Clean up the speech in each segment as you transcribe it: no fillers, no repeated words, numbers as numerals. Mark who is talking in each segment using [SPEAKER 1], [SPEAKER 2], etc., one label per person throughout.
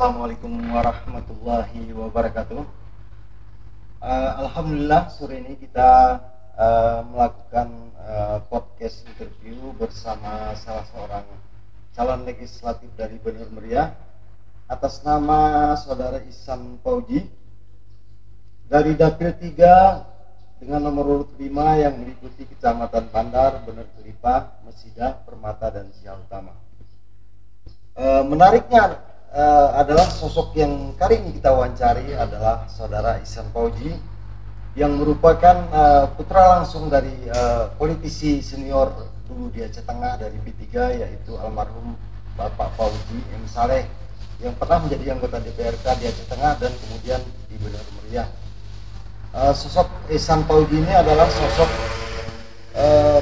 [SPEAKER 1] Assalamualaikum warahmatullahi wabarakatuh. Alhamdulillah sore ini kita melakukan podcast interview bersama salah seorang calon legislatif dari Bener Meriah atas nama Saudara Ihsan Fauzi dari Dapil 3 dengan nomor urut 5 yang meliputi Kecamatan Bandar, Bener Kelipah, Mesidah, Permata, dan Siau Utama. Menariknya adalah sosok yang kali ini kita wawancari adalah Saudara Ihsan Fauzi yang merupakan putra langsung dari politisi senior dulu di Aceh Tengah dari P3 yaitu almarhum Bapak Fauzi M. Saleh yang pernah menjadi anggota DPRK di Aceh Tengah dan kemudian di Bener Meriah. Sosok Ihsan Fauzi ini adalah sosok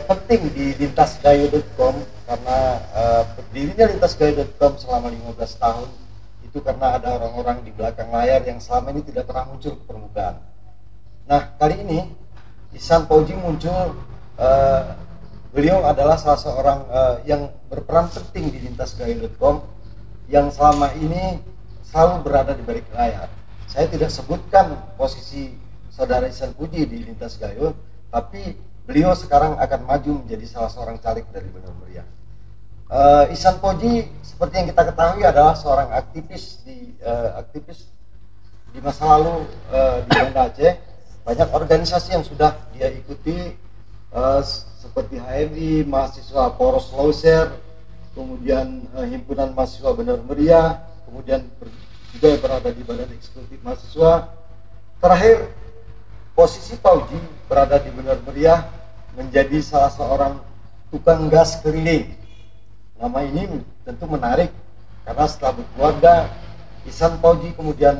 [SPEAKER 1] penting di lintasgayo.com karena berdirinya lintasgayo.com selama 15 tahun itu karena ada orang-orang di belakang layar yang selama ini tidak pernah muncul ke permukaan. Nah, kali ini Ihsan Fauzi muncul. Beliau adalah salah seorang yang berperan penting di lintasgayo.com yang selama ini selalu berada di balik layar. Saya tidak sebutkan posisi Saudara Ihsan Fauzi di Lintas Gayo, tapi beliau sekarang akan maju menjadi salah seorang caleg dari Bener Meriah. Ihsan Fauzi seperti yang kita ketahui adalah seorang aktivis di masa lalu di Banda Aceh. Banyak organisasi yang sudah dia ikuti seperti HMI, mahasiswa Poros Lauser, kemudian himpunan mahasiswa Bener Meriah, kemudian juga berada di Badan Eksekutif Mahasiswa. Terakhir, posisi Fauzi berada di Bener Meriah menjadi salah seorang tukang gas keliling. Nama ini tentu menarik karena setelah berkeluarga, Ihsan Fauzi kemudian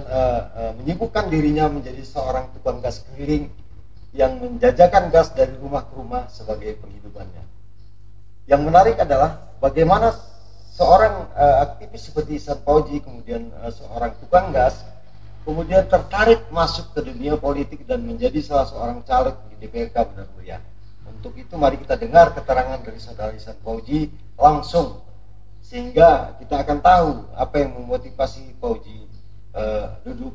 [SPEAKER 1] menyibukkan dirinya menjadi seorang tukang gas keliling yang menjajakan gas dari rumah ke rumah sebagai penghidupannya. Yang menarik adalah bagaimana seorang aktivis seperti Ihsan Fauzi kemudian seorang tukang gas kemudian tertarik masuk ke dunia politik dan menjadi salah seorang caleg di DPRK Bener Meriah. Untuk itu mari kita dengar keterangan dari Saudara Ihsan Fauzi langsung sehingga kita akan tahu apa yang memotivasi Fauzi duduk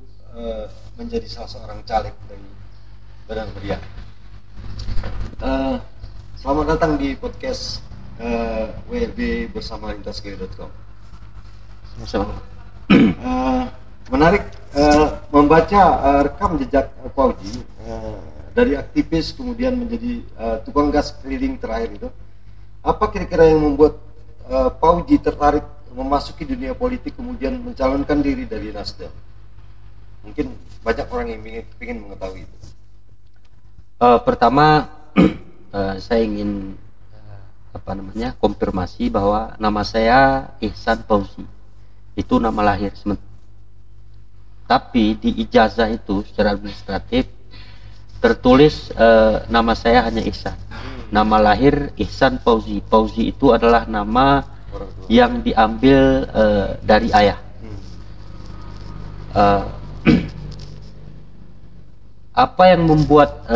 [SPEAKER 1] menjadi salah seorang caleg dari Bener Meriah. Selamat datang di podcast WRB bersama lintasgayo.com. Menarik membaca rekam jejak Fauzi dari aktivis kemudian menjadi tukang gas keliling terakhir itu. Apa kira-kira yang membuat Fauzi tertarik memasuki dunia politik kemudian mencalonkan diri dari Nasdem? Mungkin banyak orang yang ingin mengetahui itu.
[SPEAKER 2] Pertama saya ingin konfirmasi bahwa nama saya Ihsan Fauzi itu nama lahir tapi di ijazah itu secara administratif tertulis nama saya hanya Ihsan. Nama lahir Ihsan Fauzi. Fauzi itu adalah nama yang diambil dari ayah. Apa yang membuat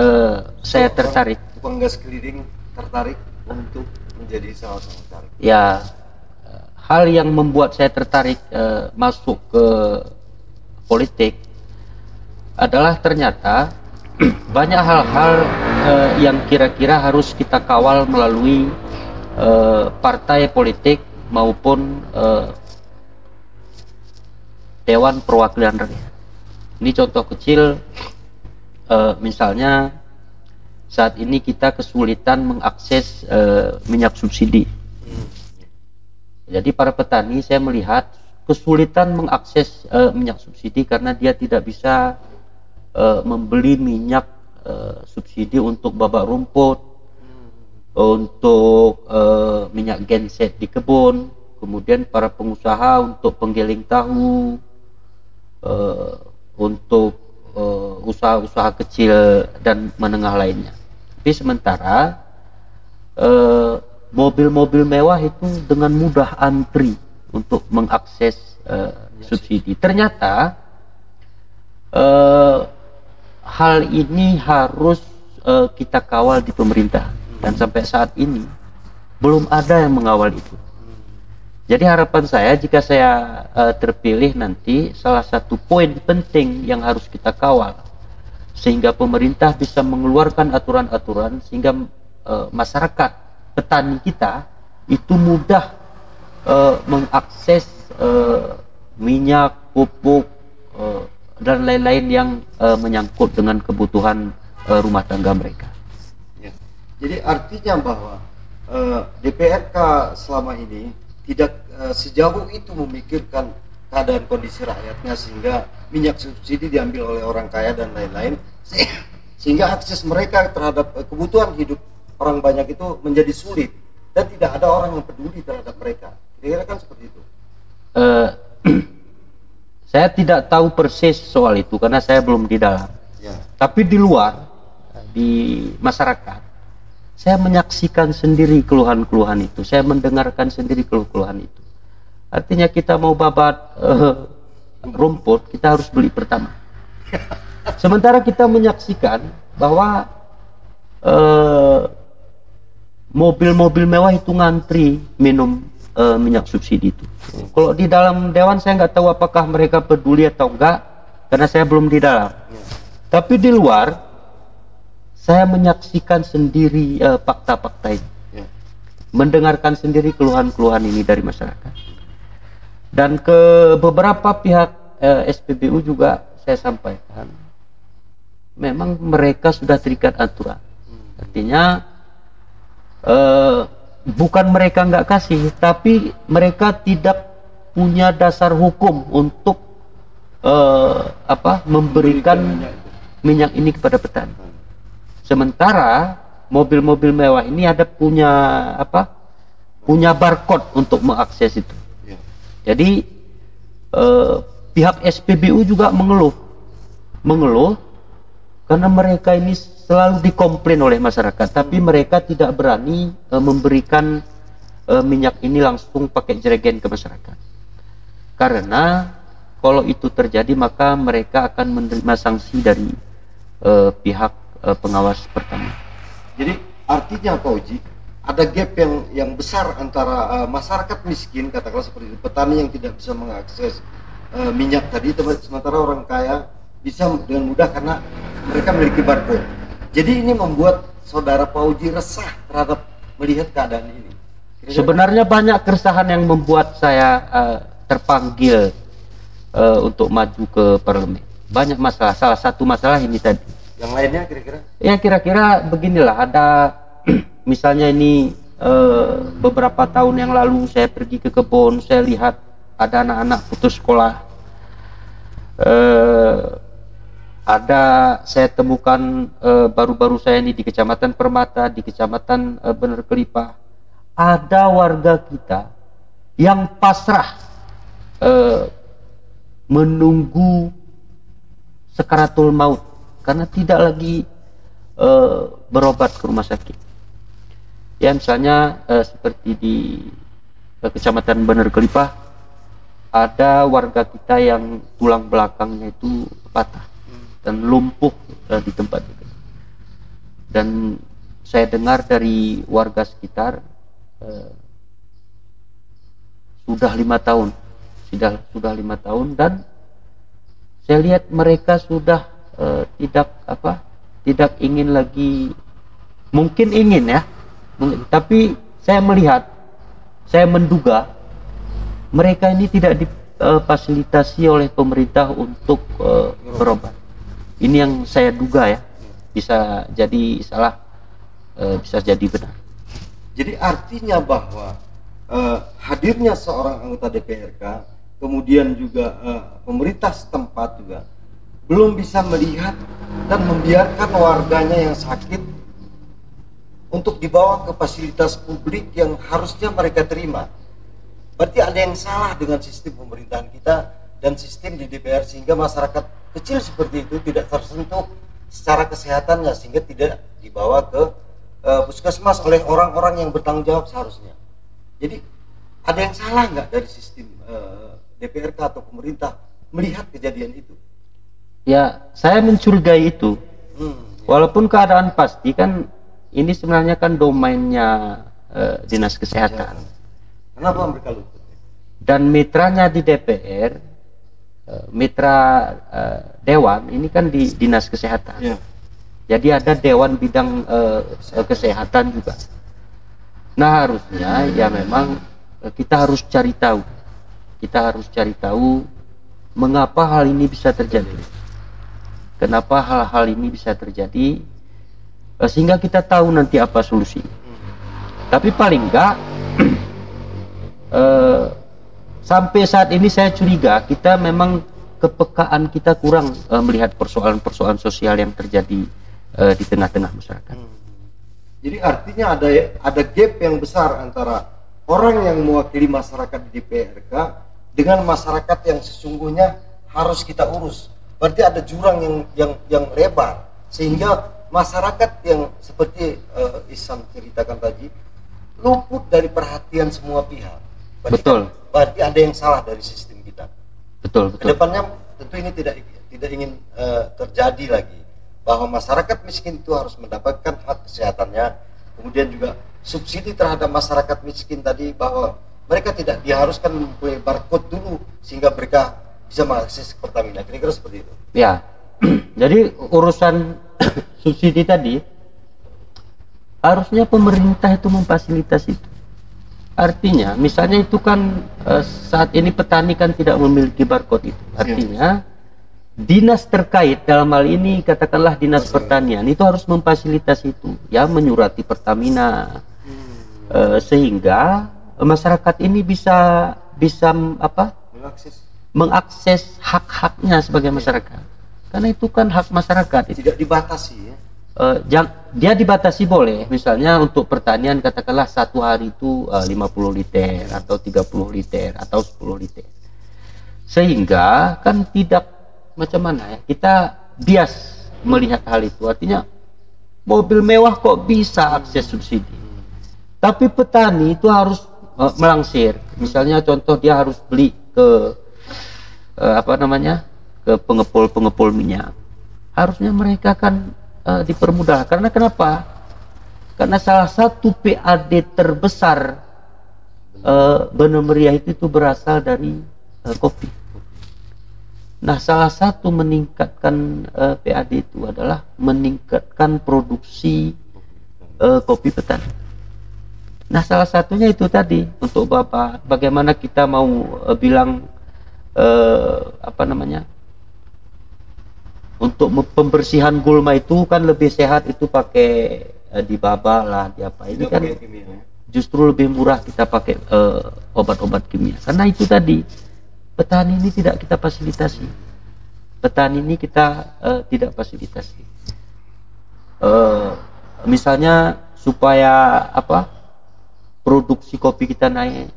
[SPEAKER 2] saya tertarik?
[SPEAKER 1] Tukang gas keliling tertarik untuk menjadi salah satu caleg.
[SPEAKER 2] Ya, hal yang membuat saya tertarik masuk ke politik adalah ternyata banyak hal-hal yang kira-kira harus kita kawal melalui partai politik maupun Dewan Perwakilan Rakyat. Ini contoh kecil, misalnya saat ini kita kesulitan mengakses minyak subsidi. Jadi para petani saya melihat kesulitan mengakses minyak subsidi karena dia tidak bisa membeli minyak subsidi untuk babak rumput, untuk minyak genset di kebun, kemudian para pengusaha untuk penggiling tahu, untuk usaha-usaha kecil dan menengah lainnya. Tapi sementara mobil-mobil mewah itu dengan mudah antri untuk mengakses subsidi. Ternyata hal ini harus kita kawal di pemerintah dan sampai saat ini belum ada yang mengawal itu. Jadi harapan saya jika saya terpilih nanti, salah satu poin penting yang harus kita kawal sehingga pemerintah bisa mengeluarkan aturan-aturan sehingga masyarakat petani kita itu mudah mengakses minyak, pupuk dan lain-lain yang menyangkut dengan kebutuhan rumah tangga mereka.
[SPEAKER 1] Ya. Jadi artinya bahwa DPRK selama ini tidak sejauh itu memikirkan keadaan kondisi rakyatnya sehingga minyak subsidi diambil oleh orang kaya dan lain-lain sehingga akses mereka terhadap kebutuhan hidup orang banyak itu menjadi sulit dan tidak ada orang yang peduli terhadap mereka. Kira-kira kan seperti itu.
[SPEAKER 2] Saya tidak tahu persis soal itu karena saya belum di dalam.
[SPEAKER 1] Ya.
[SPEAKER 2] Tapi di luar, di masyarakat, saya menyaksikan sendiri keluhan-keluhan itu. Saya mendengarkan sendiri keluhan itu. Artinya kita mau babat rumput, kita harus beli pertama. Sementara kita menyaksikan bahwa mobil-mobil mewah itu ngantri minum minyak subsidi itu. Kalau di dalam dewan saya nggak tahu apakah mereka peduli atau enggak, karena saya belum di dalam. Tapi di luar, saya menyaksikan sendiri fakta-fakta ini, mendengarkan sendiri keluhan-keluhan ini dari masyarakat. Dan ke beberapa pihak SPBU juga saya sampaikan, memang mereka sudah terikat aturan. Artinya bukan mereka nggak kasih, tapi mereka tidak punya dasar hukum untuk memberikan minyak ini kepada petani. Sementara mobil-mobil mewah ini ada punya barcode untuk mengakses itu. Jadi pihak SPBU juga mengeluh karena mereka ini selalu dikomplain oleh masyarakat, tapi mereka tidak berani memberikan minyak ini langsung pakai jerigen ke masyarakat. Karena kalau itu terjadi maka mereka akan menerima sanksi dari pihak pengawas pertama.
[SPEAKER 1] Jadi artinya Pak Uji, ada gap yang besar antara masyarakat miskin, katakanlah seperti itu, petani yang tidak bisa mengakses minyak tadi, sementara orang kaya bisa dengan mudah karena mereka memiliki barcode. Jadi ini membuat saudara Pak Uji resah terhadap melihat keadaan ini.
[SPEAKER 2] Sebenarnya banyak keresahan yang membuat saya terpanggil untuk maju ke parlemen. Banyak masalah, salah satu masalah ini tadi.
[SPEAKER 1] Yang lainnya kira-kira?
[SPEAKER 2] Ya kira-kira beginilah, ada misalnya ini beberapa tahun yang lalu saya pergi ke kebun, saya lihat ada anak-anak putus sekolah. Saya temukan baru-baru saya ini di Kecamatan Permata, di Kecamatan Bener Kelipah, ada warga kita yang pasrah menunggu sakaratul maut karena tidak lagi berobat ke rumah sakit. Ya misalnya seperti di Kecamatan Bener Kelipah, ada warga kita yang tulang belakangnya itu patah dan lumpuh di tempat itu. Dan saya dengar dari warga sekitar sudah 5 tahun, sudah 5 tahun, dan saya lihat mereka sudah tidak ingin lagi, mungkin ingin ya, tapi saya melihat, saya menduga mereka ini tidak difasilitasi oleh pemerintah untuk berobat. Ini yang saya duga ya, bisa jadi salah, bisa jadi benar.
[SPEAKER 1] Jadi artinya bahwa hadirnya seorang anggota DPRK, kemudian juga pemerintah setempat juga belum bisa melihat dan membiarkan warganya yang sakit untuk dibawa ke fasilitas publik yang harusnya mereka terima. Berarti ada yang salah dengan sistem pemerintahan kita dan sistem di DPR, sehingga masyarakat kecil seperti itu tidak tersentuh secara kesehatannya, sehingga tidak dibawa ke puskesmas oleh orang-orang yang bertanggung jawab seharusnya. Jadi ada yang salah nggak dari sistem DPRK atau pemerintah melihat kejadian itu?
[SPEAKER 2] Ya, saya mencurigai itu. Walaupun keadaan pasti kan ini sebenarnya kan domainnya Dinas Kesehatan.
[SPEAKER 1] Kenapa mereka luput?
[SPEAKER 2] dan mitranya di DPR, mitra dewan ini kan di dinas kesehatan.
[SPEAKER 1] Ya.
[SPEAKER 2] Jadi ada dewan bidang kesehatan juga. Nah harusnya ya memang kita harus cari tahu. Kita harus cari tahu mengapa hal ini bisa terjadi. Kenapa hal-hal ini bisa terjadi, sehingga kita tahu nanti apa solusi. Tapi paling enggak sampai saat ini saya curiga kita memang kepekaan kita kurang melihat persoalan-persoalan sosial yang terjadi di tengah-tengah masyarakat.
[SPEAKER 1] Jadi artinya ada gap yang besar antara orang yang mewakili masyarakat di DPRK dengan masyarakat yang sesungguhnya harus kita urus. Berarti ada jurang yang lebar, sehingga masyarakat yang seperti Ihsan ceritakan tadi luput dari perhatian semua pihak. Berarti ada yang salah dari sistem kita.
[SPEAKER 2] Betul.
[SPEAKER 1] Kedepannya tentu ini tidak ingin terjadi lagi, bahwa masyarakat miskin itu harus mendapatkan hak kesehatannya. Kemudian juga subsidi terhadap masyarakat miskin tadi, bahwa mereka tidak diharuskan mempunyai barcode dulu sehingga mereka bisa mengakses Pertamina. Kira-kira seperti itu.
[SPEAKER 2] Ya. Jadi urusan subsidi tadi harusnya pemerintah itu memfasilitasi itu. Artinya misalnya itu kan saat ini petani kan tidak memiliki barcode itu. Artinya dinas terkait dalam hal ini katakanlah dinas pertanian itu harus memfasilitasi itu, ya, menyurati Pertamina sehingga masyarakat ini bisa mengakses hak-haknya sebagai masyarakat, karena itu kan hak masyarakat.
[SPEAKER 1] Tidak dibatasi ya?
[SPEAKER 2] Dia dibatasi boleh, misalnya untuk pertanian katakanlah satu hari itu 50 liter atau 30 liter atau 10 liter, sehingga kan tidak macam mana ya, kita bias melihat hal itu. Artinya mobil mewah kok bisa akses subsidi, tapi petani itu harus melangsir. Misalnya contoh, dia harus beli ke ke pengepul minyak. Harusnya mereka kan dipermudah. Karena kenapa? Karena salah satu PAD terbesar Benar Meriah itu berasal dari kopi. Nah, salah satu meningkatkan PAD itu adalah meningkatkan produksi kopi petani. Nah, salah satunya itu tadi, untuk Bapak, bagaimana kita mau bilang untuk pembersihan gulma itu kan lebih sehat itu pakai dibaba lah, di apa ini kan justru lebih murah kita pakai obat-obat kimia. Karena itu tadi, petani ini tidak kita fasilitasi. Petani ini kita tidak fasilitasi. Misalnya supaya produksi kopi kita naik,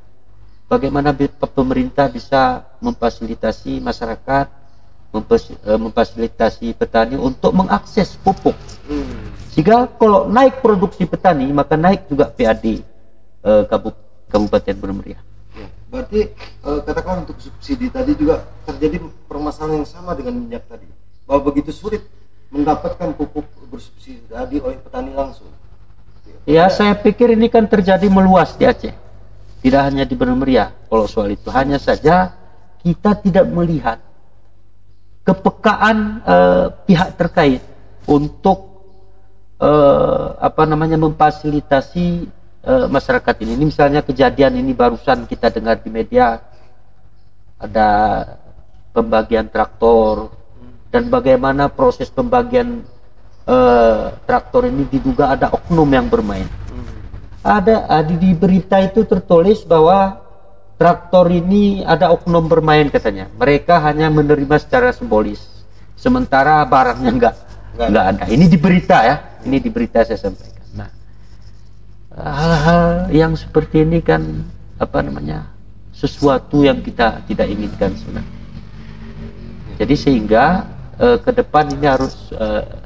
[SPEAKER 2] bagaimana pemerintah bisa memfasilitasi masyarakat, memfasilitasi petani untuk mengakses pupuk, sehingga kalau naik produksi petani maka naik juga PAD Kabupaten Benar Meriah.
[SPEAKER 1] Ya, berarti katakanlah untuk subsidi tadi juga terjadi permasalahan yang sama dengan minyak tadi, bahwa begitu sulit mendapatkan pupuk bersubsidi tadi oleh petani langsung.
[SPEAKER 2] Ya, saya pikir ini kan terjadi meluas di Aceh, tidak hanya di Benar Meriah. Kalau soal itu, hanya saja kita tidak melihat kepekaan pihak terkait untuk memfasilitasi masyarakat ini. Ini misalnya kejadian ini barusan kita dengar di media, ada pembagian traktor, dan bagaimana proses pembagian traktor ini diduga ada oknum yang bermain. Ada di berita itu tertulis bahwa traktor ini ada oknum bermain katanya. Mereka hanya menerima secara simbolis, sementara barangnya enggak ada. Ini di berita ya, ini di berita saya sampaikan. Nah, hal-hal yang seperti ini kan sesuatu yang kita tidak inginkan sebenarnya. Jadi sehingga ke depan ini harus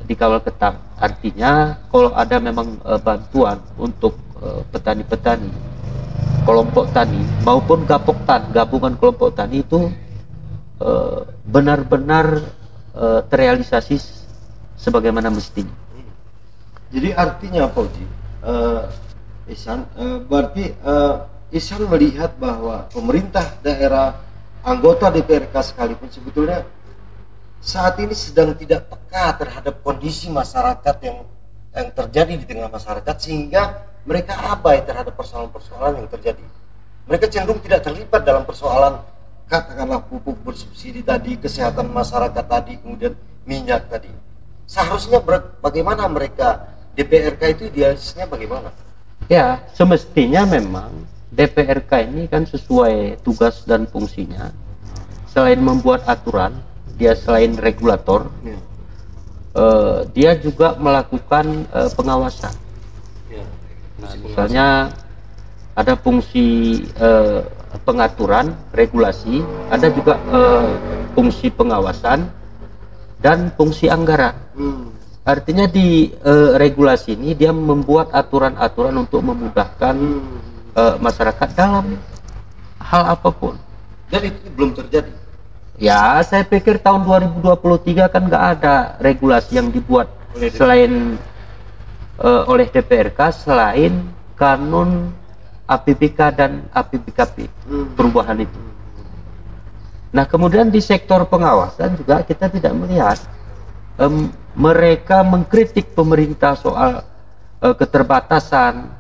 [SPEAKER 2] dikawal ketat. Artinya kalau ada memang bantuan untuk petani-petani, kelompok tani maupun gapoktan, gabungan kelompok tani itu benar-benar terrealisasi sebagaimana mestinya.
[SPEAKER 1] Jadi artinya apa, Uji? Ihsan, berarti Ihsan melihat bahwa pemerintah daerah, anggota DPRK sekalipun sebetulnya saat ini sedang tidak peka terhadap kondisi masyarakat yang terjadi di tengah masyarakat, sehingga mereka abai terhadap persoalan-persoalan yang terjadi. Mereka cenderung tidak terlibat dalam persoalan, katakanlah pupuk bersubsidi tadi, kesehatan masyarakat tadi, kemudian minyak tadi. Seharusnya bagaimana mereka, DPRK itu idealisnya bagaimana?
[SPEAKER 2] Ya, semestinya memang DPRK ini kan sesuai tugas dan fungsinya. Selain membuat aturan, dia selain regulator, dia juga melakukan pengawasan. Nah, misalnya ada fungsi pengaturan, regulasi, ada juga fungsi pengawasan dan fungsi anggaran. Artinya di regulasi ini dia membuat aturan-aturan untuk memudahkan masyarakat dalam hal apapun.
[SPEAKER 1] Dan itu belum terjadi.
[SPEAKER 2] Ya, saya pikir tahun 2023 kan nggak ada regulasi yang dibuat selain oleh DPRK selain kanun APBK dan APBKP perubahan itu. Nah, kemudian di sektor pengawasan juga kita tidak melihat mereka mengkritik pemerintah soal keterbatasan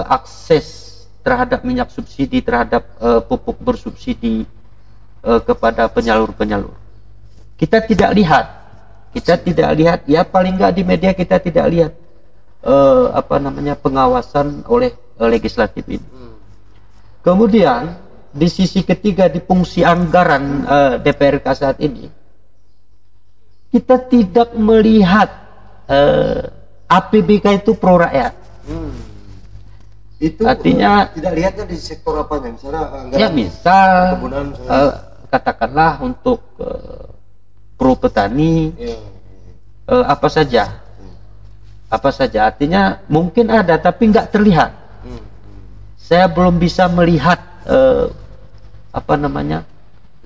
[SPEAKER 2] akses terhadap minyak subsidi, terhadap pupuk bersubsidi kepada penyalur-penyalur. Kita tidak lihat, ya paling nggak di media kita tidak lihat pengawasan oleh legislatif ini. Kemudian di sisi ketiga, di fungsi anggaran DPRK saat ini, kita tidak melihat APBK itu pro rakyat.
[SPEAKER 1] Itu
[SPEAKER 2] artinya
[SPEAKER 1] tidak lihatnya di sektor apanya, misalnya anggaran,
[SPEAKER 2] ya misal
[SPEAKER 1] perkebunan,
[SPEAKER 2] katakanlah untuk pro petani, apa saja, artinya mungkin ada tapi nggak terlihat. Saya belum bisa melihat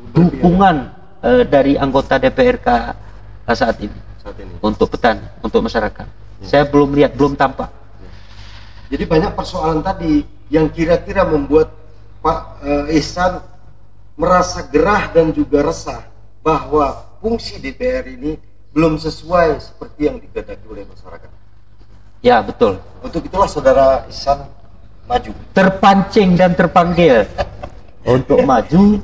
[SPEAKER 2] dukungan dari anggota DPRK saat ini untuk petani, untuk masyarakat. Saya belum lihat, belum tampak.
[SPEAKER 1] Jadi banyak persoalan tadi yang kira-kira membuat Pak Ihsan merasa gerah dan juga resah bahwa fungsi DPR ini belum sesuai seperti yang dikehendaki oleh masyarakat.
[SPEAKER 2] Ya, betul.
[SPEAKER 1] Untuk itulah saudara Ihsan maju,
[SPEAKER 2] terpancing dan terpanggil untuk maju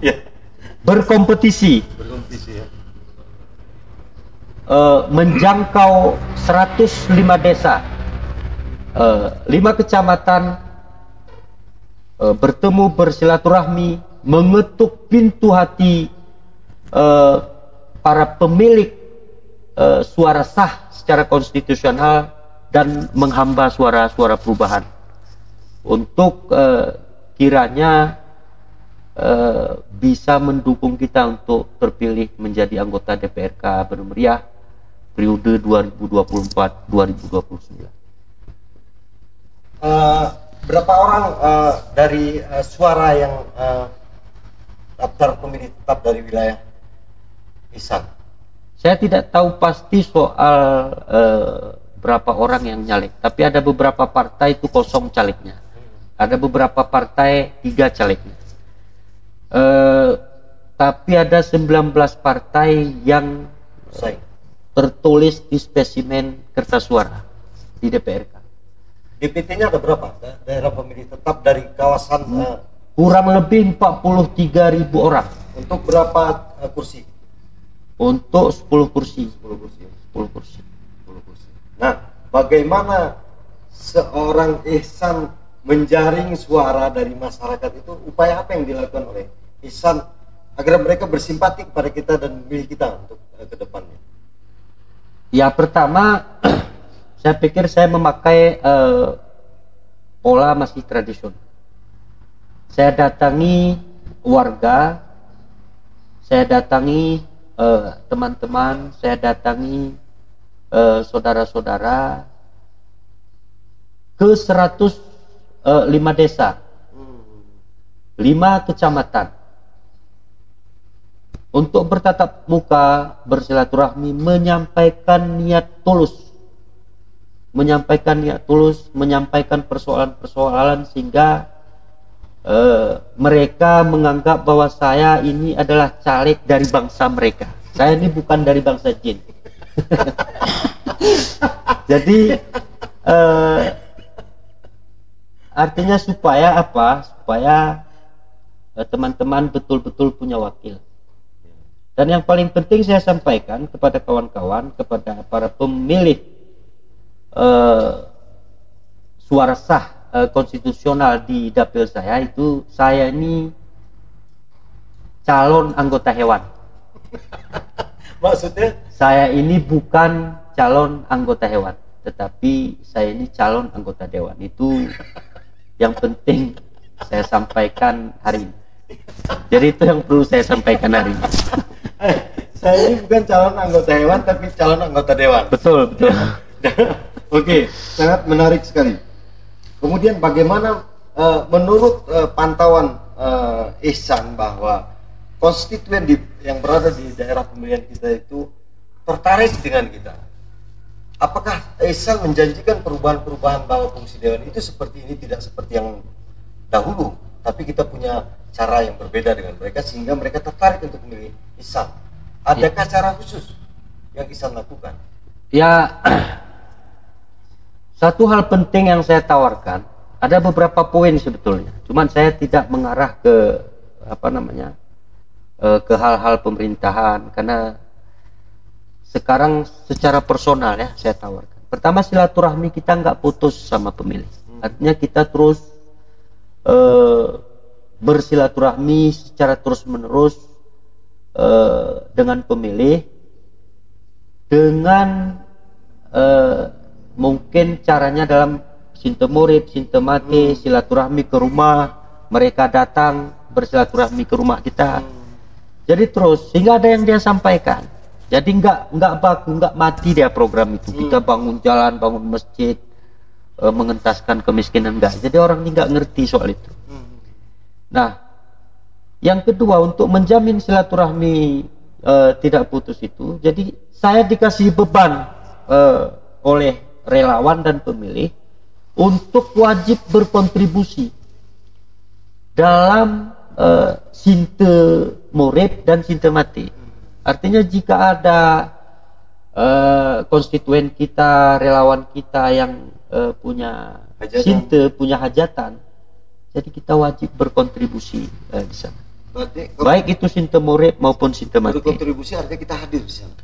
[SPEAKER 2] berkompetisi
[SPEAKER 1] ya.
[SPEAKER 2] Menjangkau 105 desa, 5 kecamatan, bertemu, bersilaturahmi, mengetuk pintu hati para pemilik suara sah secara konstitusional dan menghamba suara-suara perubahan untuk kiranya bisa mendukung kita untuk terpilih menjadi anggota DPRK bermeriah periode 2024-2029.
[SPEAKER 1] Berapa orang dari suara yang daftar pemilih tetap dari wilayah Ihsan?
[SPEAKER 2] Saya tidak tahu pasti soal berapa orang yang nyalek, tapi ada beberapa partai itu kosong calegnya, ada beberapa partai 3 calegnya, tapi ada 19 partai yang tertulis di spesimen kertas suara di DPRK.
[SPEAKER 1] DPT-nya ada berapa? Daerah pemilih tetap dari kawasan
[SPEAKER 2] kurang lebih 43.000 orang.
[SPEAKER 1] Untuk berapa kursi?
[SPEAKER 2] Untuk 10 kursi.
[SPEAKER 1] 10 kursi.
[SPEAKER 2] 10 kursi.
[SPEAKER 1] Nah, bagaimana seorang Ihsan menjaring suara dari masyarakat itu? Upaya apa yang dilakukan oleh Ihsan agar mereka bersimpati kepada kita dan memilih kita untuk ke depannya?
[SPEAKER 2] Ya, pertama saya pikir saya memakai pola masih tradisional. Saya datangi warga, saya datangi teman-teman, saya datangi saudara-saudara ke 105 desa, 5 kecamatan, untuk bertatap muka, bersilaturahmi, menyampaikan niat tulus, menyampaikan persoalan-persoalan sehingga mereka menganggap bahwa saya ini adalah caleg dari bangsa mereka. Saya ini bukan dari bangsa jin. Jadi artinya supaya apa? Supaya teman-teman betul-betul punya wakil. Dan yang paling penting saya sampaikan kepada kawan-kawan, kepada para pemilih suara sah konstitusional di dapil saya, itu saya ini calon anggota hewan.
[SPEAKER 1] Maksudnya?
[SPEAKER 2] Saya ini bukan calon anggota hewan, tetapi saya ini calon anggota dewan. Itu yang penting saya sampaikan hari ini. Jadi itu yang perlu saya sampaikan hari ini.
[SPEAKER 1] Saya ini bukan calon anggota hewan, tapi calon anggota dewan.
[SPEAKER 2] Betul, betul.
[SPEAKER 1] Oke, sangat menarik sekali. Kemudian bagaimana menurut pantauan Ihsan bahwa konstituen yang berada di daerah pemilihan kita itu tertarik dengan kita? Apakah Ihsan menjanjikan perubahan-perubahan bahwa fungsi dewan itu seperti ini, tidak seperti yang dahulu, tapi kita punya cara yang berbeda dengan mereka sehingga mereka tertarik untuk memilih Ihsan? Adakah cara khusus yang Ihsan lakukan?
[SPEAKER 2] Ya, satu hal penting yang saya tawarkan, ada beberapa poin sebetulnya. Cuman saya tidak mengarah ke ke hal-hal pemerintahan, karena sekarang secara personal ya saya tawarkan. Pertama, silaturahmi kita nggak putus sama pemilih. Artinya kita terus bersilaturahmi secara terus-menerus dengan pemilih, dengan mungkin caranya dalam sintemurid, sintemati, silaturahmi ke rumah, mereka datang bersilaturahmi ke rumah kita. Jadi terus, sehingga ada yang dia sampaikan. Jadi nggak baku, nggak mati dia program itu. Kita bangun jalan, bangun masjid, mengentaskan kemiskinan, enggak. Jadi orang ini nggak ngerti soal itu. Nah, yang kedua, untuk menjamin silaturahmi tidak putus itu, jadi saya dikasih beban oleh relawan dan pemilih untuk wajib berkontribusi dalam sinte murid dan sinte mati. Artinya jika ada konstituen kita, relawan kita yang punya sinte, punya hajatan, jadi kita wajib berkontribusi di sana.
[SPEAKER 1] Berarti,
[SPEAKER 2] baik itu sinte murid maupun sinte mati.
[SPEAKER 1] Berkontribusi artinya kita hadir di sana.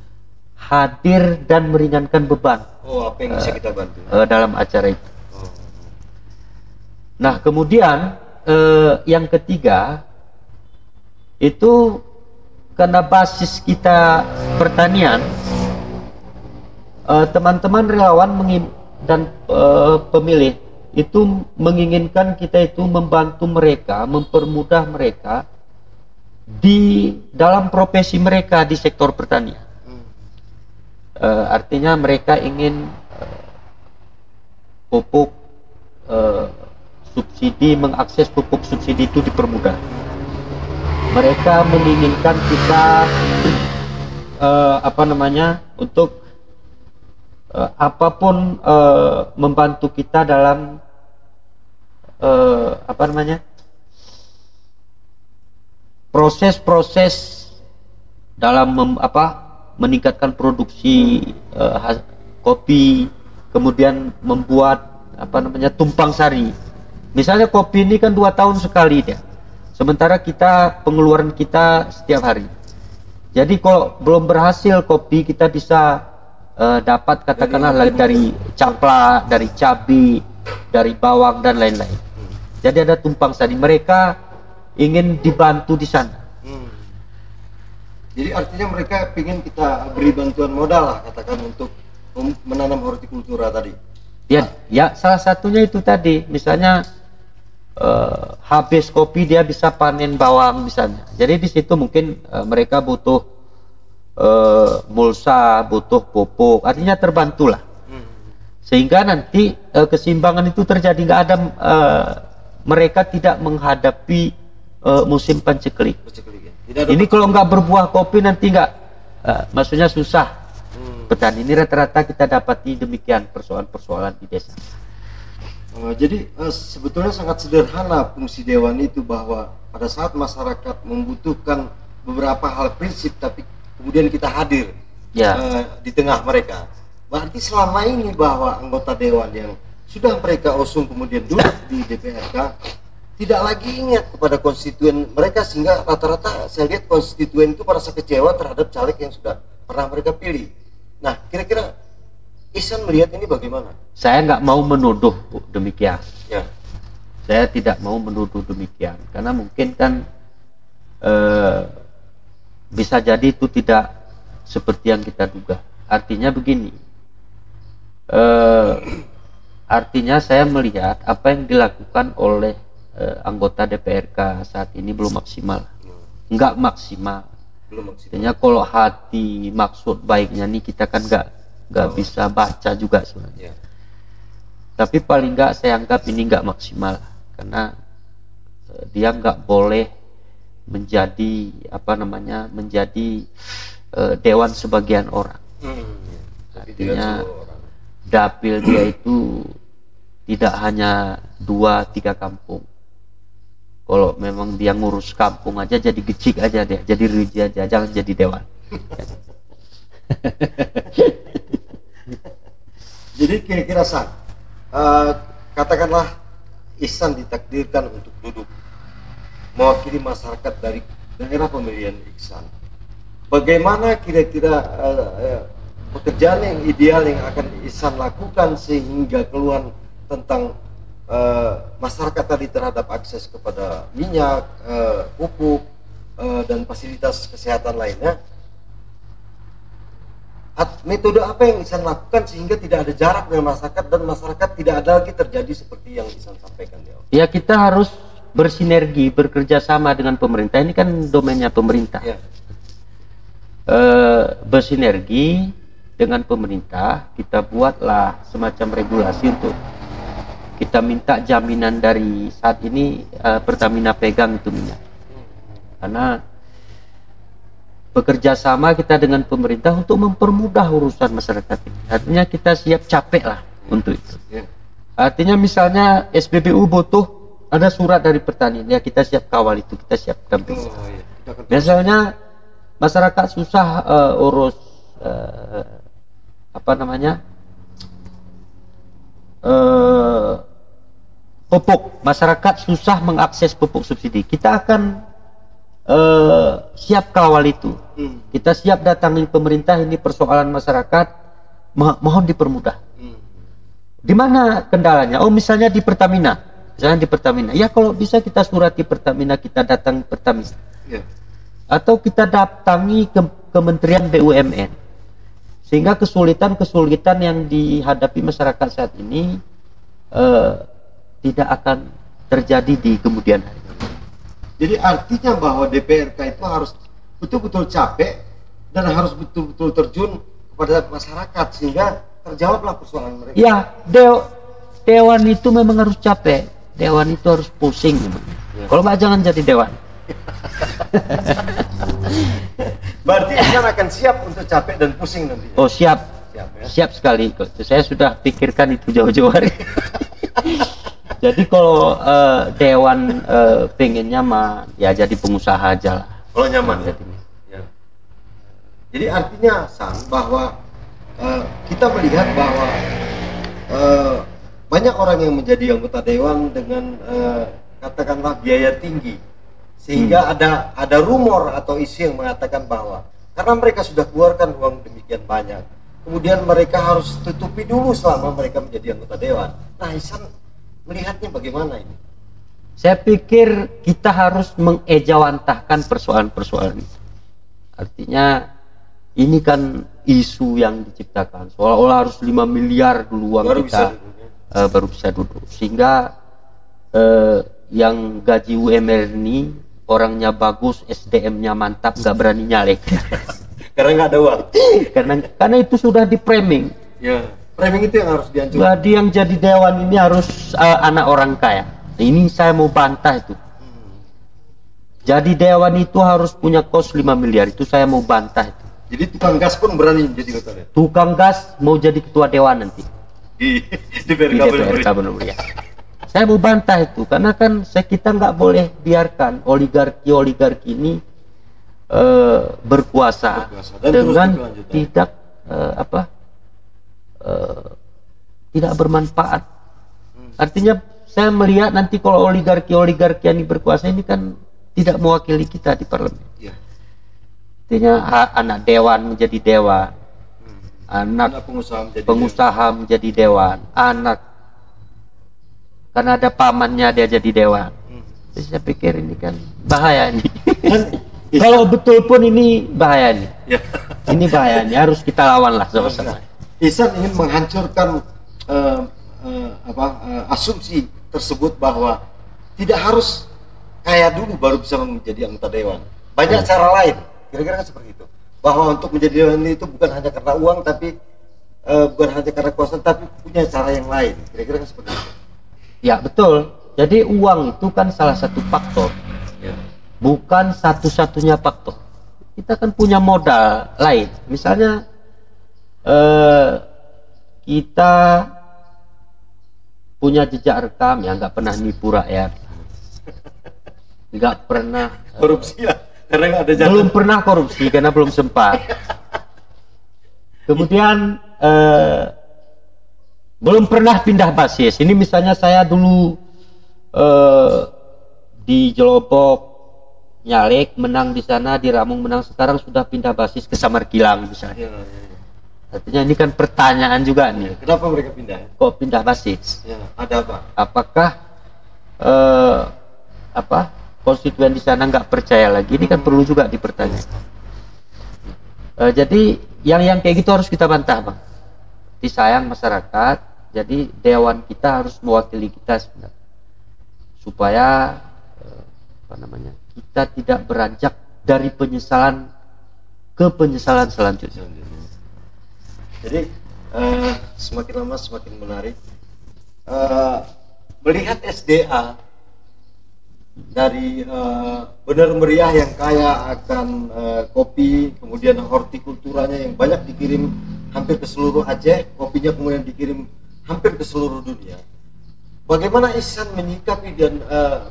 [SPEAKER 2] Hadir dan meringankan beban.
[SPEAKER 1] Oh, apa yang bisa kita bantu
[SPEAKER 2] dalam acara itu. Nah, kemudian yang ketiga itu karena basis kita pertanian, teman-teman relawan dan pemilih itu menginginkan kita itu membantu mereka, mempermudah mereka di dalam profesi mereka di sektor pertanian. Artinya mereka ingin pupuk subsidi, mengakses pupuk subsidi itu dipermudah. Mereka menginginkan kita untuk apapun membantu kita dalam proses-proses dalam meningkatkan produksi kopi, kemudian membuat tumpang sari. Misalnya kopi ini kan 2 tahun sekali dia, sementara kita pengeluaran kita setiap hari. Jadi kalau belum berhasil kopi, kita bisa dapat katakanlah dari cakla, dari cabai, dari bawang dan lain-lain. Jadi ada tumpang sari, mereka ingin dibantu di sana.
[SPEAKER 1] Jadi artinya mereka ingin kita beri bantuan modal lah, katakan, untuk menanam hortikultura tadi.
[SPEAKER 2] Ya, salah satunya itu tadi, misalnya habis kopi dia bisa panen bawang misalnya. Jadi di situ mungkin mereka butuh mulsa, butuh pupuk, artinya terbantulah. Sehingga nanti keseimbangan itu terjadi, nggak ada mereka tidak menghadapi musim panceklik. Ini kalau nggak berbuah kopi nanti nggak, maksudnya susah. Petani ini rata-rata kita dapati demikian persoalan-persoalan di desa.
[SPEAKER 1] Jadi sebetulnya sangat sederhana fungsi dewan itu, bahwa pada saat masyarakat membutuhkan beberapa hal prinsip, tapi kemudian kita hadir
[SPEAKER 2] Ya.
[SPEAKER 1] di tengah mereka. Berarti selama ini bahwa anggota dewan yang sudah mereka usung kemudian duduk di DPRK tidak lagi ingat kepada konstituen mereka, sehingga rata-rata saya lihat konstituen itu merasa kecewa terhadap caleg yang sudah pernah mereka pilih. Nah, kira-kira Ihsan melihat ini bagaimana?
[SPEAKER 2] Saya nggak mau menuduh demikian.
[SPEAKER 1] Ya.
[SPEAKER 2] Saya tidak mau menuduh demikian karena mungkin kan bisa jadi itu tidak seperti yang kita duga. Artinya begini, artinya saya melihat apa yang dilakukan oleh anggota DPRK saat ini belum maksimal, nggak maksimal.
[SPEAKER 1] Belum maksimal.
[SPEAKER 2] Artinya kalau hati maksud baiknya nih kita kan nggak bisa baca juga sebenarnya.
[SPEAKER 1] Ya.
[SPEAKER 2] Tapi paling nggak saya anggap ini nggak maksimal karena dia nggak boleh menjadi menjadi dewan sebagian orang. Artinya dapil dia itu tidak hanya 2-3 kampung. Kalau memang dia ngurus kampung aja jadi gecik aja dia, jadi riji aja, jangan jadi dewan.
[SPEAKER 1] Jadi kira-kira San, katakanlah Ihsan ditakdirkan untuk duduk mewakili masyarakat dari daerah pemilihan Ihsan. Bagaimana kira-kira pekerjaan yang ideal yang akan Ihsan lakukan sehingga keluhan tentang masyarakat tadi terhadap akses kepada minyak, pupuk, dan fasilitas kesehatan lainnya? Metode apa yang Ihsan lakukan sehingga tidak ada jarak dengan masyarakat dan masyarakat tidak ada lagi terjadi seperti yang Ihsan sampaikan di awal?
[SPEAKER 2] Ya, kita harus bersinergi, bekerja sama dengan pemerintah. Ini kan domainnya pemerintah.
[SPEAKER 1] Ya.
[SPEAKER 2] Bersinergi dengan pemerintah, kita buatlah semacam regulasi untuk kita minta jaminan dari saat ini Pertamina pegang itu minyak. Karena bekerja sama kita dengan pemerintah untuk mempermudah urusan masyarakat ini. Artinya kita siap capek lah untuk itu. Artinya misalnya SPBU butuh ada surat dari petani, ya kita siap kawal itu, kita siap dampingi. Misalnya masyarakat susah urus pupuk, masyarakat susah mengakses pupuk subsidi, kita akan siap kawal itu. Kita siap datangi pemerintah, ini persoalan masyarakat, mohon dipermudah. Di mana kendalanya? Oh, misalnya di Pertamina. Ya, kalau bisa kita surati Pertamina, kita datang Pertamina. Atau kita datangi ke Kementerian BUMN. Sehingga kesulitan-kesulitan yang dihadapi masyarakat saat ini tidak akan terjadi di kemudian hari.
[SPEAKER 1] Jadi artinya bahwa DPRK itu harus betul-betul capek dan harus betul-betul terjun kepada masyarakat sehingga terjawablah persoalan mereka. Ya,
[SPEAKER 2] dewan itu memang harus capek, dewan itu harus pusing memang. Kalau nggak jangan jadi dewan.
[SPEAKER 1] Berarti Ihsan akan siap untuk capek dan pusing nanti.
[SPEAKER 2] Oh, siap ya? Siap sekali. Saya sudah pikirkan itu jauh-jauh hari. Jadi kalau dewan pengen nyaman, ya jadi pengusaha aja lah.
[SPEAKER 1] Kalau nyaman ya. Jadi artinya San, bahwa kita melihat bahwa banyak orang yang menjadi anggota dewan dengan katakanlah biaya tinggi, sehingga ada rumor atau isu yang mengatakan bahwa karena mereka sudah keluarkan uang demikian banyak, kemudian mereka harus tutupi dulu selama mereka menjadi anggota dewan. Nah, Ihsan melihatnya bagaimana ini?
[SPEAKER 2] Saya pikir kita harus mengejawantahkan persoalan-persoalan itu. Artinya ini kan isu yang diciptakan seolah-olah harus 5 miliar dulu uang kita baru bisa duduk, sehingga yang gaji UMR ini orangnya bagus, SDM-nya mantap, nggak berani nyalek.
[SPEAKER 1] Karena nggak ada uang.
[SPEAKER 2] karena itu sudah di framing.
[SPEAKER 1] Ya, framing itu yang harus dihancurkan.
[SPEAKER 2] Jadi yang jadi dewan ini harus anak orang kaya. Ini saya mau bantah itu. Jadi dewan itu harus punya kos 5 miliar, itu saya mau bantah itu.
[SPEAKER 1] Jadi tukang gas pun berani jadi ketua dewan.
[SPEAKER 2] Tukang gas mau jadi ketua dewan nanti
[SPEAKER 1] di DPRK
[SPEAKER 2] Bener-bener ya. saya mau bantah itu, karena kan kita nggak boleh biarkan oligarki ini berkuasa
[SPEAKER 1] dan
[SPEAKER 2] dengan tidak tidak bermanfaat. Artinya saya melihat nanti kalau oligarki ini berkuasa ini kan tidak mewakili kita di parlemen.
[SPEAKER 1] Ya.
[SPEAKER 2] Artinya anak dewan menjadi dewan, anak pengusaha menjadi dewan, anak karena ada pamannya dia jadi dewan. Jadi saya pikir ini kan bahaya nih. Kalau betul pun ini bahaya nih.
[SPEAKER 1] Ya.
[SPEAKER 2] Ini bahaya nih, harus kita lawan lah sama-sama.
[SPEAKER 1] Ihsan ingin menghancurkan asumsi tersebut bahwa tidak harus kaya dulu baru bisa menjadi anggota dewan. Banyak cara lain. Kira-kira kan seperti itu. Bahwa untuk menjadi dewan itu bukan hanya karena uang, tapi bukan hanya karena kuasa, tapi punya cara yang lain. Kira-kira kan seperti itu.
[SPEAKER 2] Ya betul. Jadi uang itu kan salah satu faktor, bukan satu-satunya faktor. Kita kan punya modal lain. Misalnya kita punya jejak rekam yang nggak pernah nipu rakyat, nggak pernah
[SPEAKER 1] korupsi lah, karena nggak ada jatah.
[SPEAKER 2] Belum pernah korupsi karena belum sempat. Kemudian belum pernah pindah basis. Ini misalnya saya dulu di Jelobok nyalek, menang di sana, di Ramung menang, sekarang sudah pindah basis ke Samarkilang misalnya. Artinya ini kan pertanyaan juga nih.
[SPEAKER 1] Kenapa mereka pindah?
[SPEAKER 2] Kok pindah basis?
[SPEAKER 1] Ya, ada apa?
[SPEAKER 2] Apakah konstituen di sana nggak percaya lagi? Ini kan perlu juga dipertanyakan. Jadi yang kayak gitu harus kita bantah, Bang. Disayang masyarakat. Jadi dewan kita harus mewakili kita sebenarnya, supaya kita tidak beranjak dari penyesalan ke penyesalan selanjutnya.
[SPEAKER 1] Jadi semakin lama semakin menarik. Melihat SDA dari benar meriah yang kaya akan kopi, kemudian hortikulturanya yang banyak dikirim hampir ke seluruh Aceh, kopinya kemudian dikirim hampir ke seluruh dunia. Bagaimana Ihsan menyikapi dan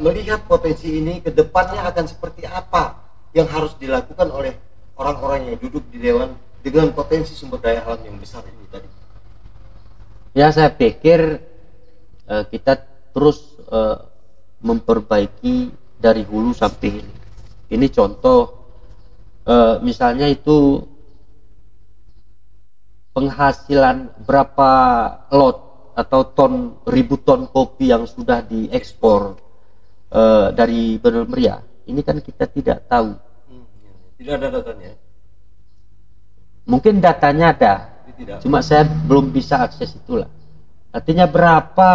[SPEAKER 1] melihat potensi ini ke depannya akan seperti apa yang harus dilakukan oleh orang-orang yang duduk di dewan dengan potensi sumber daya alam yang besar ini tadi?
[SPEAKER 2] Ya, saya pikir kita terus memperbaiki dari hulu sampai hilir. Ini contoh, misalnya itu penghasilan berapa lot atau ribu ton kopi yang sudah diekspor dari Benar Meriah. Ini kan kita tidak tahu.
[SPEAKER 1] Tidak ada datanya.
[SPEAKER 2] Mungkin datanya ada, cuma saya belum bisa akses itulah. Artinya berapa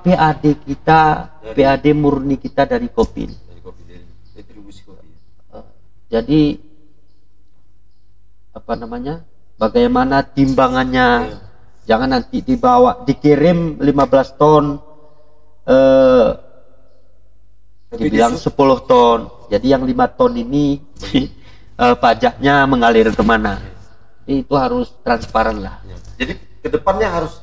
[SPEAKER 2] PAD kita, PAD murni kita dari kopi ini.
[SPEAKER 1] Dari distribusi kopi.
[SPEAKER 2] Jadi bagaimana timbangannya? Jangan nanti dikirim 15 ton, dibilang 10 ton. Jadi yang 5 ton ini pajaknya mengalir kemana? Itu harus transparan lah.
[SPEAKER 1] Jadi kedepannya harus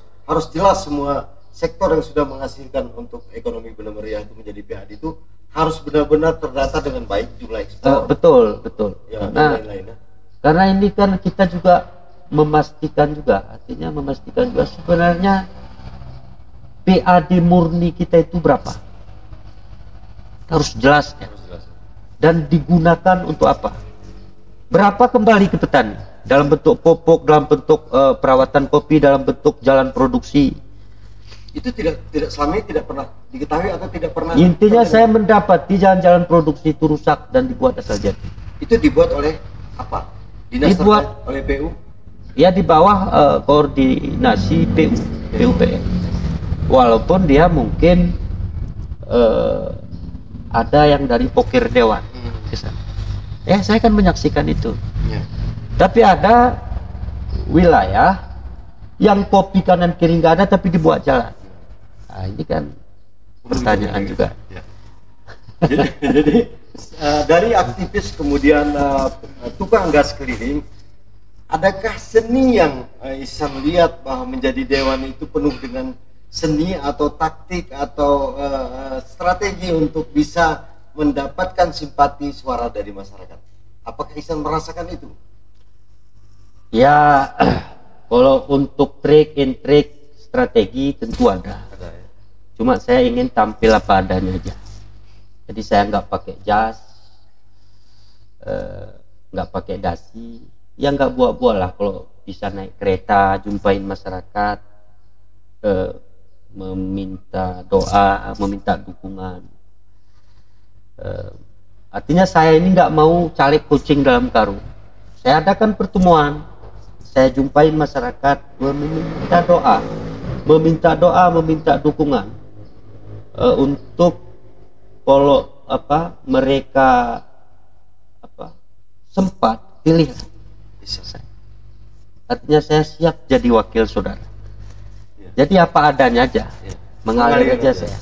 [SPEAKER 1] jelas semua sektor yang sudah menghasilkan untuk ekonomi Benar Meriah itu menjadi PAD itu harus benar-benar terdata dengan baik jumlah ekspor.
[SPEAKER 2] Betul.
[SPEAKER 1] Ya,
[SPEAKER 2] karena ini kan kita juga memastikan juga sebenarnya PAD murni kita itu berapa, harus jelas ya. Dan digunakan untuk apa, berapa kembali ke petani dalam bentuk pupuk, dalam bentuk perawatan kopi, dalam bentuk jalan produksi.
[SPEAKER 1] Itu tidak selama ini tidak pernah diketahui atau tidak pernah.
[SPEAKER 2] Intinya saya mendapati jalan-jalan produksi itu rusak dan dibuat asal jadi.
[SPEAKER 1] Itu dibuat oleh apa? Dibuat oleh PU?
[SPEAKER 2] Ya, di bawah koordinasi PUPR. Walaupun dia mungkin ada yang dari pokir dewan ke sana. Saya kan menyaksikan itu. Tapi ada wilayah yang kopi kanan kiri nggak ada tapi dibuat jalan. Nah, ini kan pertanyaan juga.
[SPEAKER 1] Jadi dari aktivis kemudian tukang gas keliling, adakah seni yang Ihsan lihat bahwa menjadi dewan itu penuh dengan seni atau taktik atau strategi untuk bisa mendapatkan simpati suara dari masyarakat? Apakah Ihsan merasakan itu?
[SPEAKER 2] Ya, kalau untuk trik and trik strategi tentu ada.
[SPEAKER 1] Ada ya.
[SPEAKER 2] Cuma saya ingin tampil apa adanya aja. Jadi saya nggak pakai jas, nggak pakai dasi, ya nggak buat-buat lah. Kalau bisa naik kereta, jumpain masyarakat, meminta doa, meminta dukungan. Artinya saya ini nggak mau caleg kucing dalam karung. Saya adakan pertemuan, saya jumpain masyarakat, meminta doa, meminta dukungan untuk kalau mereka sempat pilih.
[SPEAKER 1] Bisa saya.
[SPEAKER 2] Artinya saya siap jadi wakil saudara.
[SPEAKER 1] Ya.
[SPEAKER 2] Jadi apa adanya aja,
[SPEAKER 1] Ya.
[SPEAKER 2] mengalir aja saya.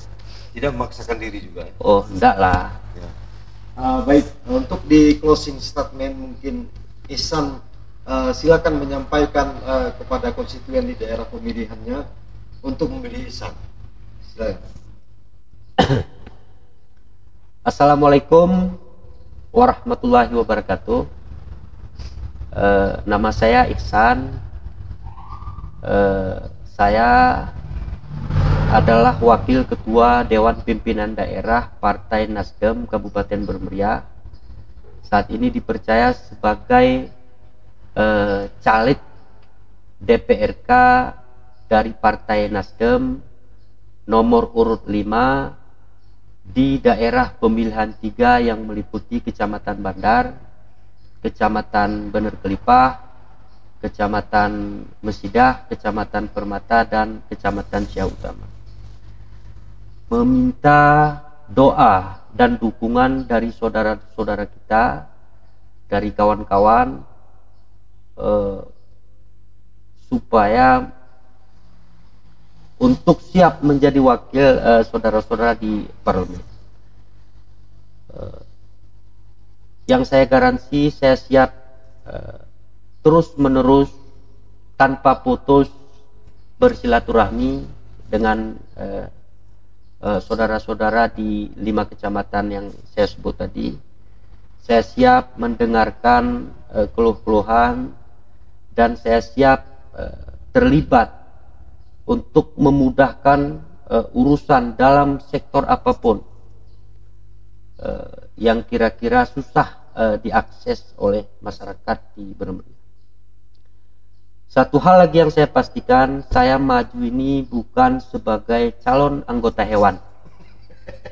[SPEAKER 1] Tidak memaksakan diri juga. Ya.
[SPEAKER 2] Oh enggak lah.
[SPEAKER 1] Ya. Baik, untuk di closing statement mungkin Ihsan silakan menyampaikan kepada konstituen di daerah pemilihannya untuk memilih Ihsan. Silakan.
[SPEAKER 2] Assalamualaikum warahmatullahi wabarakatuh. Nama saya Ihsan. Saya adalah Wakil Ketua Dewan Pimpinan Daerah Partai Nasdem Kabupaten Bermeriah. Saat ini dipercaya sebagai caleg DPRK dari Partai Nasdem nomor urut 5 di daerah pemilihan 3 yang meliputi Kecamatan Bandar, Kecamatan Bener Kelipah, Kecamatan Mesidah, Kecamatan Permata, dan Kecamatan Siau Utama. Meminta doa dan dukungan dari saudara-saudara kita, dari kawan-kawan, supaya untuk siap menjadi wakil saudara-saudara di parlemen. Yang saya garansi, saya siap terus menerus tanpa putus bersilaturahmi dengan saudara-saudara di 5 kecamatan yang saya sebut tadi. Saya siap mendengarkan keluh-keluhan, dan saya siap terlibat untuk memudahkan urusan dalam sektor apapun yang kira-kira susah diakses oleh masyarakat di Bermeriah. Satu hal lagi yang saya pastikan, saya maju ini bukan sebagai calon anggota hewan,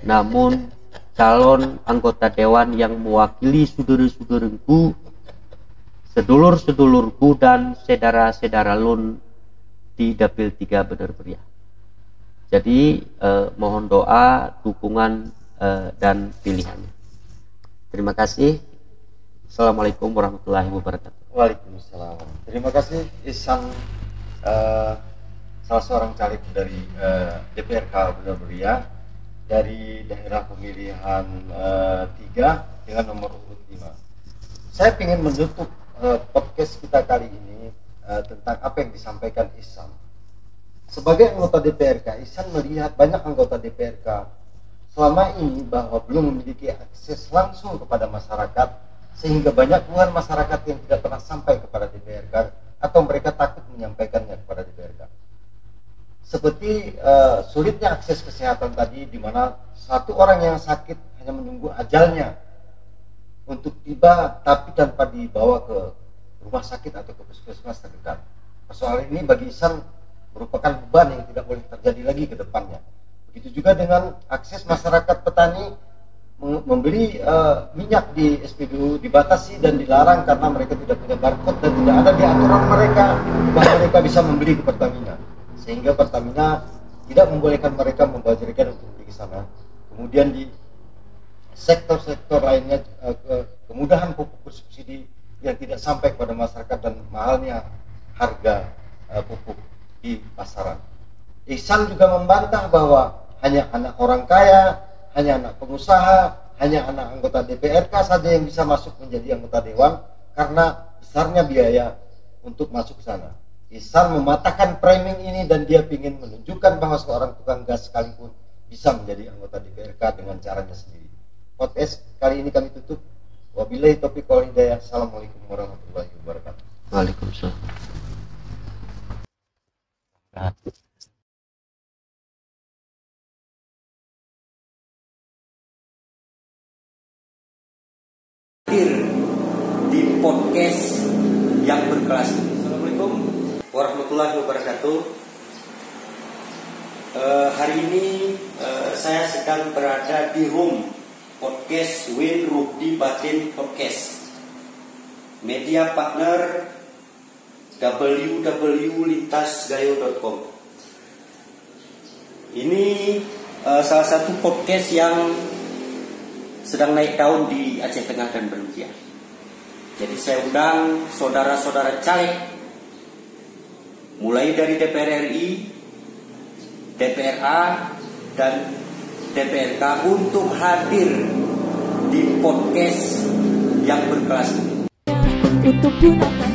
[SPEAKER 2] namun calon anggota dewan yang mewakili saudara-saudaraku, sedulur-sedulurku, dan saudara-saudara lun di Dapil 3 Bener Meriah. Jadi mohon doa, dukungan, dan pilihannya. Terima kasih. Assalamualaikum warahmatullahi wabarakatuh.
[SPEAKER 1] Waalaikumsalam. Terima kasih Ihsan, salah seorang caleg dari DPRK Bener Meriah dari daerah pemilihan 3 dengan nomor urut 5. Saya ingin menutup podcast kita kali ini tentang apa yang disampaikan Ihsan. Sebagai anggota DPRK, Ihsan melihat banyak anggota DPRK selama ini bahwa belum memiliki akses langsung kepada masyarakat, sehingga banyak keluhan masyarakat yang tidak pernah sampai kepada DPRK atau mereka takut menyampaikannya kepada DPRK. Seperti sulitnya akses kesehatan tadi, di mana satu orang yang sakit hanya menunggu ajalnya untuk tiba, tapi tanpa dibawa ke rumah sakit atau ke puskesmas terdekat. Persoalan ini bagi Ihsan merupakan beban yang tidak boleh terjadi lagi ke depannya. Begitu juga dengan akses masyarakat petani membeli minyak di SPBU dibatasi dan dilarang karena mereka tidak punya barcode dan tidak ada di aturan mereka bahwa mereka bisa membeli ke Pertamina, sehingga Pertamina tidak membolehkan mereka membawa jerigen untuk beli ke sana. Kemudian di sektor-sektor lainnya kemudahan pupuk bersubsidi yang tidak sampai kepada masyarakat dan mahalnya harga pupuk di pasaran. Ihsan juga membantah bahwa hanya anak orang kaya, hanya anak pengusaha, hanya anak anggota DPRK saja yang bisa masuk menjadi anggota dewan karena besarnya biaya untuk masuk ke sana. Ihsan mematahkan framing ini dan dia ingin menunjukkan bahwa seorang tukang gas sekalipun bisa menjadi anggota DPRK dengan caranya sendiri. Podcast kali ini kami tutup. Wabillahi taufiq wal hidayah. Assalamualaikum warahmatullahi wabarakatuh.
[SPEAKER 2] Waalaikumsalam.
[SPEAKER 3] Di podcast yang berkelas. Assalamualaikum warahmatullahi wabarakatuh. Hari ini saya sedang berada di room podcast Win Rudi Batin Podcast, media partner www.lintasgayo.com. Ini salah satu podcast yang sedang naik daun di Aceh Tengah dan Belugia. Jadi saya undang saudara-saudara caleg mulai dari DPR RI, DPRA, dan DPRK untuk hadir di podcast yang berkelas ini.
[SPEAKER 4] Untuk Yunatan